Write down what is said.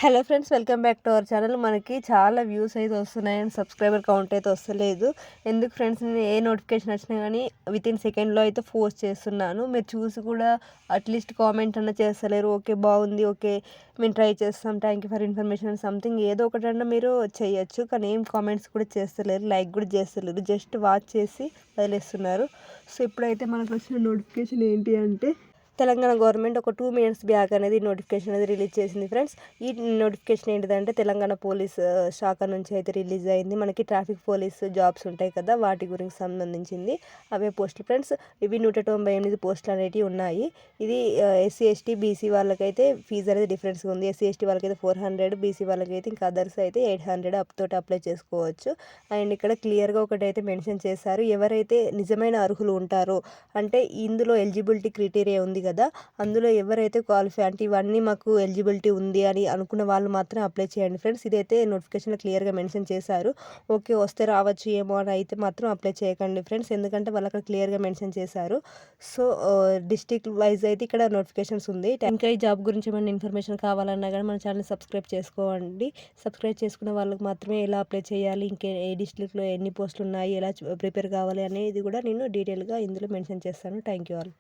Hello friends, welcome back to our channel. మనకి చాలా views అయితే వస్తున్నాయి అండ్ సబ్స్క్రైబర్ కౌంట్ అయితే వస్తలేదు. ఎందుకు ఫ్రెండ్స్, నేను ఏ నోటిఫికేషన్ వచ్చినా కానీ వితిన్ సెకండ్లో అయితే పోస్ట్ చేస్తున్నాను. మీరు చూసి కూడా అట్లీస్ట్ కామెంట్ అన్న చేస్తలేరు. ఓకే, బాగుంది, ఓకే మేము ట్రై చేస్తాం, thank you for information something ఏదో ఒకటన్నా మీరు చేయొచ్చు. కానీ ఏం కామెంట్స్ కూడా చేస్తలేరు, లైక్ కూడా చేస్తలేరు, జస్ట్ వాచ్ చేసి వదిలేస్తున్నారు. సో ఇప్పుడైతే మనకు వచ్చిన నోటిఫికేషన్ ఏంటి అంటే తెలంగాణ గవర్నమెంట్ ఒక 2 మినిట్స్ బ్యాక్ అనేది నోటిఫికేషన్ అనేది రిలీజ్ చేసింది ఫ్రెండ్స్. ఈ నోటిఫికేషన్ ఏంటిదంటే తెలంగాణ పోలీస్ శాఖ నుంచి అయితే రిలీజ్ అయింది. మనకి ట్రాఫిక్ పోలీస్ జాబ్స్ ఉంటాయి కదా, వాటి గురించి సంబంధించింది అవే పోస్టులు ఫ్రెండ్స్. ఇవి 198 పోస్టులు అనేవి ఉన్నాయి. ఇది ఎస్సీ ఎస్టీ బీసీ వాళ్ళకైతే ఫీజు అనేది డిఫరెన్స్గా ఉంది. ఎస్సీ ఎస్టీ వాళ్ళకైతే 400, బీసీ వాళ్ళకైతే ఇంకా అదర్స్ అయితే 800 తోటి అప్లై చేసుకోవచ్చు. అండ్ ఇక్కడ క్లియర్గా ఒకటైతే మెన్షన్ చేశారు, ఎవరైతే నిజమైన అర్హులు ఉంటారో అంటే ఇందులో ఎలిజిబిలిటీ క్రైటీరియా ఉంది కదా, అందులో ఎవరైతే క్వాలిఫై అంటే ఇవన్నీ మాకు ఎలిజిబిలిటీ ఉంది అని అనుకున్న వాళ్ళు మాత్రం అప్లై చేయండి ఫ్రెండ్స్. ఇదైతే నోటిఫికేషన్లో క్లియర్గా మెన్షన్ చేశారు. ఓకే, వస్తే రావచ్చు ఏమో అని అయితే మాత్రం అప్లై చేయకండి ఫ్రెండ్స్, ఎందుకంటే వాళ్ళు అక్కడ క్లియర్గా మెన్షన్ చేశారు. సో డిస్ట్రిక్ట్ వైజ్ అయితే ఇక్కడ నోటిఫికేషన్స్ ఉంది. ఇంకా ఈ జాబ్ గురించి ఏమైనా ఇన్ఫర్మేషన్ కావాలన్నా కానీ మన ఛానల్ సబ్స్క్రైబ్ చేసుకోండి. సబ్స్క్రైబ్ చేసుకున్న వాళ్ళకి మాత్రమే ఎలా అప్లై చేయాలి, ఇంకే ఏ డిస్ట్రిక్ట్లో ఎన్ని పోస్టులు ఉన్నాయి, ఎలా ప్రిపేర్ కావాలి అనేది కూడా నేను డీటెయిల్గా ఇందులో మెన్షన్ చేస్తాను. Thank you all.